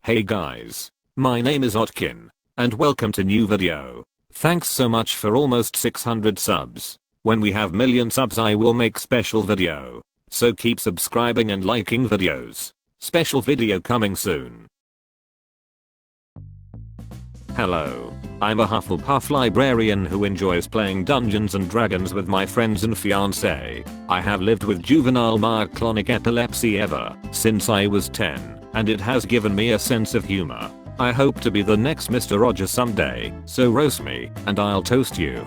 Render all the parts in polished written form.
Hey guys, my name is Otkin, and welcome to new video. Thanks so much for almost 600 subs. When we have million subs I will make special video. So keep subscribing and liking videos. Special video coming soon. Hello, I'm a Hufflepuff librarian who enjoys playing Dungeons and Dragons with my friends and fiancé. I have lived with juvenile myoclonic epilepsy ever since I was 10, and it has given me a sense of humor. I hope to be the next Mr. Rogers someday, so roast me, and I'll toast you.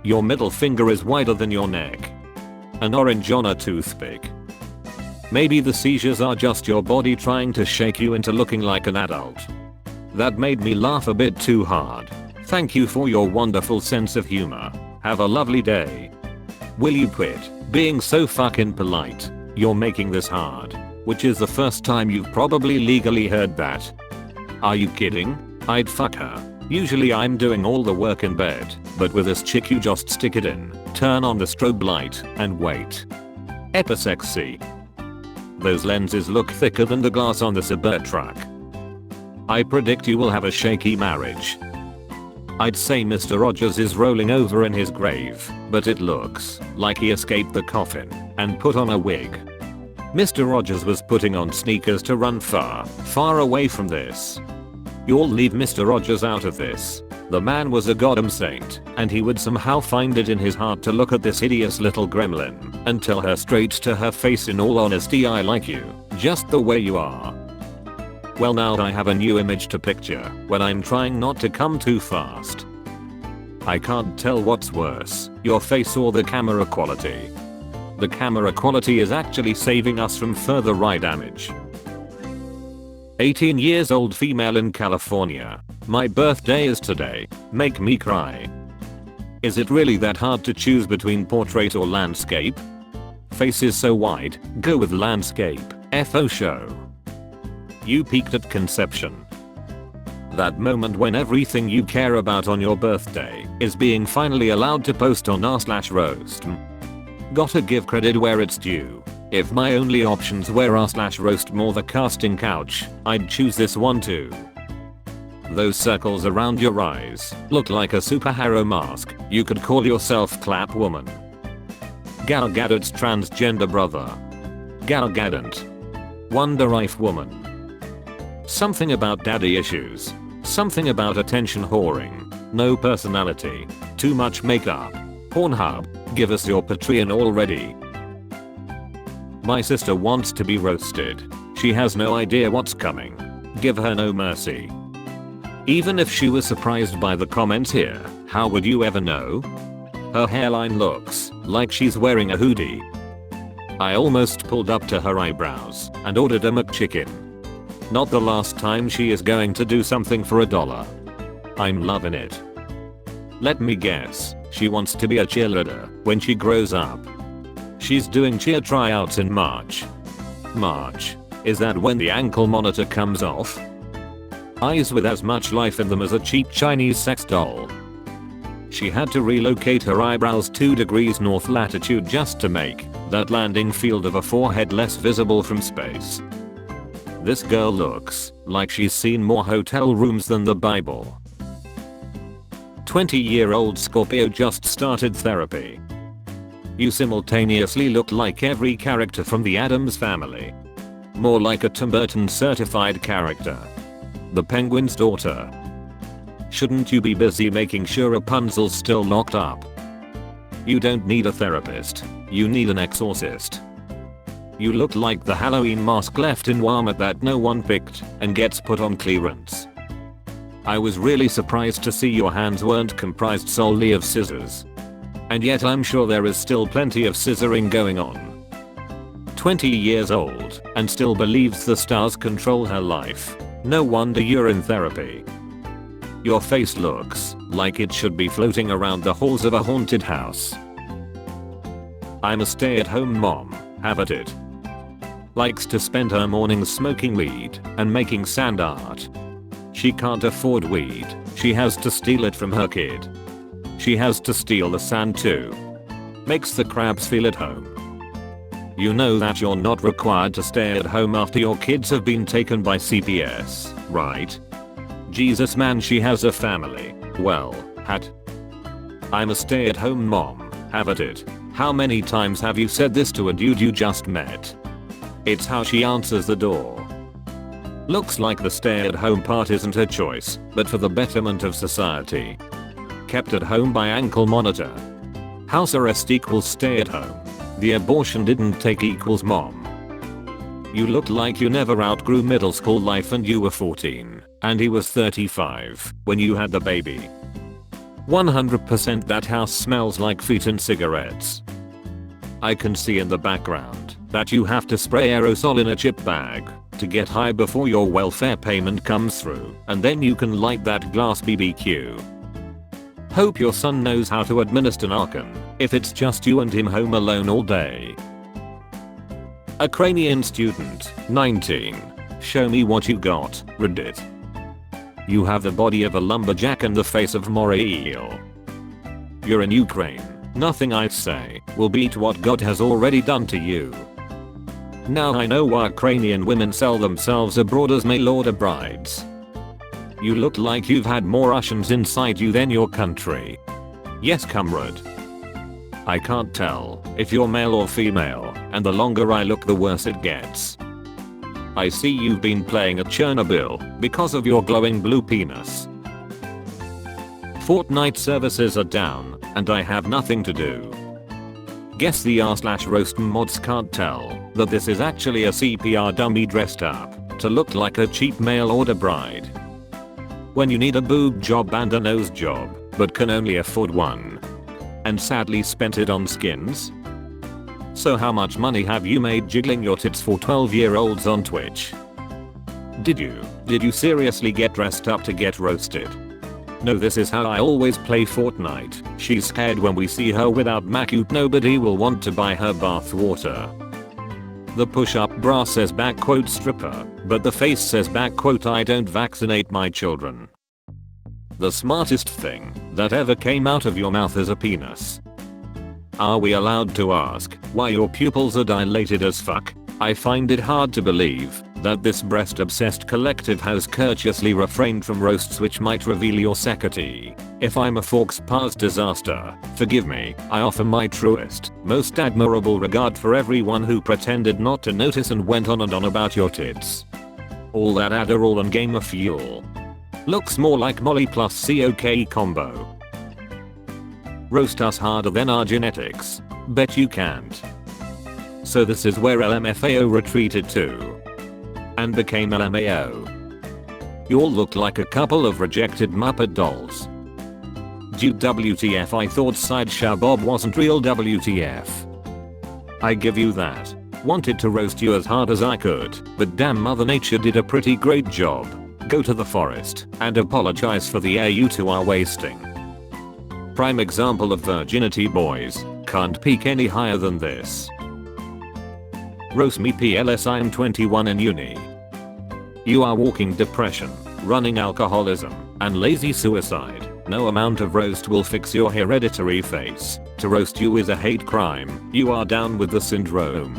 Your middle finger is wider than your neck. An orange on a toothpick. Maybe the seizures are just your body trying to shake you into looking like an adult. That made me laugh a bit too hard. Thank you for your wonderful sense of humor. Have a lovely day. Will you quit being so fucking polite? You're making this hard. Which is the first time you've probably legally heard that. Are you kidding? I'd fuck her. Usually I'm doing all the work in bed, but with this chick you just stick it in, turn on the strobe light, and wait. Episexy. Those lenses look thicker than the glass on the Cybertruck. I predict you will have a shaky marriage. I'd say Mr. Rogers is rolling over in his grave, but it looks like he escaped the coffin and put on a wig. Mr. Rogers was putting on sneakers to run far, far away from this. You'll leave Mr. Rogers out of this. The man was a goddamn saint, and he would somehow find it in his heart to look at this hideous little gremlin and tell her straight to her face, in all honesty, I like you, just the way you are. Well, now I have a new image to picture when I'm trying not to come too fast. I can't tell what's worse, your face or the camera quality. The camera quality is actually saving us from further eye damage. 18 years old female in California. My birthday is today. Make me cry. Is it really that hard to choose between portrait or landscape? Face is so wide, go with landscape. FO show. You peaked at conception. That moment when everything you care about on your birthday is being finally allowed to post on r/roast. Gotta give credit where it's due. If my only options were r/roast more the casting couch, I'd choose this one too. Those circles around your eyes look like a superhero mask. You could call yourself Clap Woman. Gal Gadot's transgender brother. Gal Gadot. Wonder If Woman. Something about daddy issues. Something about attention whoring. No personality. Too much makeup. Pornhub, give us your Patreon already. My sister wants to be roasted. She has no idea what's coming. Give her no mercy. Even if she was surprised by the comments here, how would you ever know? Her hairline looks like she's wearing a hoodie. I almost pulled up to her eyebrows and ordered a McChicken. Not the last time she is going to do something for $1. I'm loving it. Let me guess, she wants to be a cheerleader when she grows up. She's doing cheer tryouts in March. March? Is that when the ankle monitor comes off? Eyes with as much life in them as a cheap Chinese sex doll. She had to relocate her eyebrows 2 degrees north latitude just to make that landing field of a forehead less visible from space. This girl looks like she's seen more hotel rooms than the Bible. 20-year-old Scorpio just started therapy. You simultaneously look like every character from the Addams Family. More like a Tim Burton certified character. The Penguin's daughter. Shouldn't you be busy making sure Rapunzel's still locked up? You don't need a therapist. You need an exorcist. You look like the Halloween mask left in Walmart that no one picked and gets put on clearance. I was really surprised to see your hands weren't comprised solely of scissors. And yet I'm sure there is still plenty of scissoring going on. 20 years old and still believes the stars control her life. No wonder you're in therapy. Your face looks like it should be floating around the halls of a haunted house. I'm a stay-at-home mom, have at it. Likes to spend her mornings smoking weed and making sand art. She can't afford weed, she has to steal it from her kid. She has to steal the sand too. Makes the crabs feel at home. You know that you're not required to stay at home after your kids have been taken by CPS, right? Jesus man, she has a family. Well, I'm a stay-at-home mom, have at it. How many times have you said this to a dude you just met? It's how she answers the door. Looks like the stay-at-home part isn't her choice, but for the betterment of society. Kept at home by ankle monitor. House arrest equals stay-at-home. The abortion didn't take equals mom. You looked like you never outgrew middle school life and you were 14, and he was 35 when you had the baby. 100% that house smells like feet and cigarettes. I can see in the background that you have to spray aerosol in a chip bag to get high before your welfare payment comes through, and then you can light that glass BBQ. Hope your son knows how to administer Narcan if it's just you and him home alone all day. Ukrainian student, 19. Show me what you got, Reddit. You have the body of a lumberjack and the face of Moriel. You're in Ukraine. Nothing I say will beat what God has already done to you. Now I know why Ukrainian women sell themselves abroad as mail-order brides. You look like you've had more Russians inside you than your country. Yes, comrade. I can't tell if you're male or female, and the longer I look the worse it gets. I see you've been playing at Chernobyl because of your glowing blue penis. Fortnite services are down, and I have nothing to do. Guess the r/roast mods can't tell that this is actually a CPR dummy dressed up to look like a cheap mail order bride. When you need a boob job and a nose job, but can only afford one. And sadly spent it on skins? So how much money have you made jiggling your tits for 12-year-olds on Twitch? Did you seriously get dressed up to get roasted? No, this is how I always play Fortnite. She's scared when we see her without Macute, nobody will want to buy her bath water. The push-up bra says "stripper", but the face says "I don't vaccinate my children". The smartest thing that ever came out of your mouth is a penis. Are we allowed to ask why your pupils are dilated as fuck? I find it hard to believe that this breast-obsessed collective has courteously refrained from roasts which might reveal your security. If I'm a Forks past disaster, forgive me. I offer my truest, most admirable regard for everyone who pretended not to notice and went on and on about your tits. All that Adderall and Gamer Fuel. Looks more like Molly plus COK combo. Roast us harder than our genetics. Bet you can't. So this is where LMFAO retreated to. And became LMAO. You all look like a couple of rejected Muppet dolls. Dude, WTF, I thought Sideshow Bob wasn't real. WTF. I give you that. Wanted to roast you as hard as I could, but damn, Mother Nature did a pretty great job. Go to the forest and apologize for the air you two are wasting. Prime example of virginity, boys. Can't peak any higher than this. RoastMe PLS, I am 21 in uni. You are walking depression, running alcoholism, and lazy suicide. No amount of roast will fix your hereditary face. To roast you is a hate crime. You are down with the syndrome.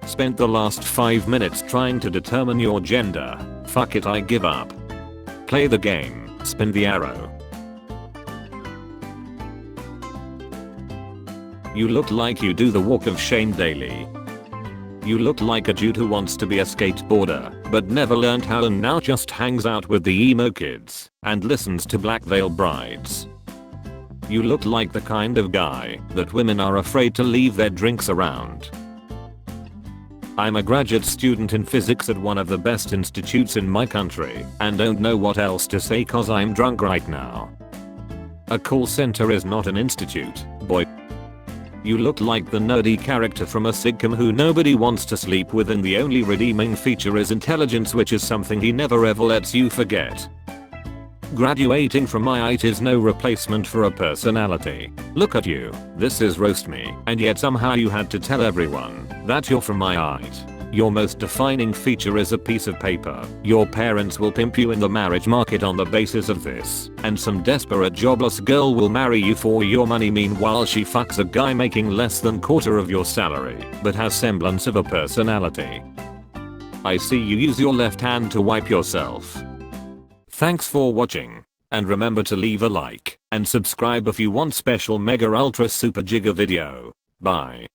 Spent the last 5 minutes trying to determine your gender. Fuck it, I give up. Play the game, spin the arrow. You look like you do the walk of shame daily. You look like a dude who wants to be a skateboarder, but never learned how and now just hangs out with the emo kids and listens to Black Veil Brides. You look like the kind of guy that women are afraid to leave their drinks around. I'm a graduate student in physics at one of the best institutes in my country and don't know what else to say cause I'm drunk right now. A call center is not an institute, boy. You look like the nerdy character from a sitcom who nobody wants to sleep with, and the only redeeming feature is intelligence, which is something he never ever lets you forget. Graduating from IIT is no replacement for a personality. Look at you, this is RoastMe, and yet somehow you had to tell everyone that you're from IIT. Your most defining feature is a piece of paper. Your parents will pimp you in the marriage market on the basis of this, and some desperate jobless girl will marry you for your money. Meanwhile, she fucks a guy making less than quarter of your salary, but has semblance of a personality. I see you use your left hand to wipe yourself. Thanks for watching, and remember to leave a like and subscribe if you want special mega ultra super giga video. Bye.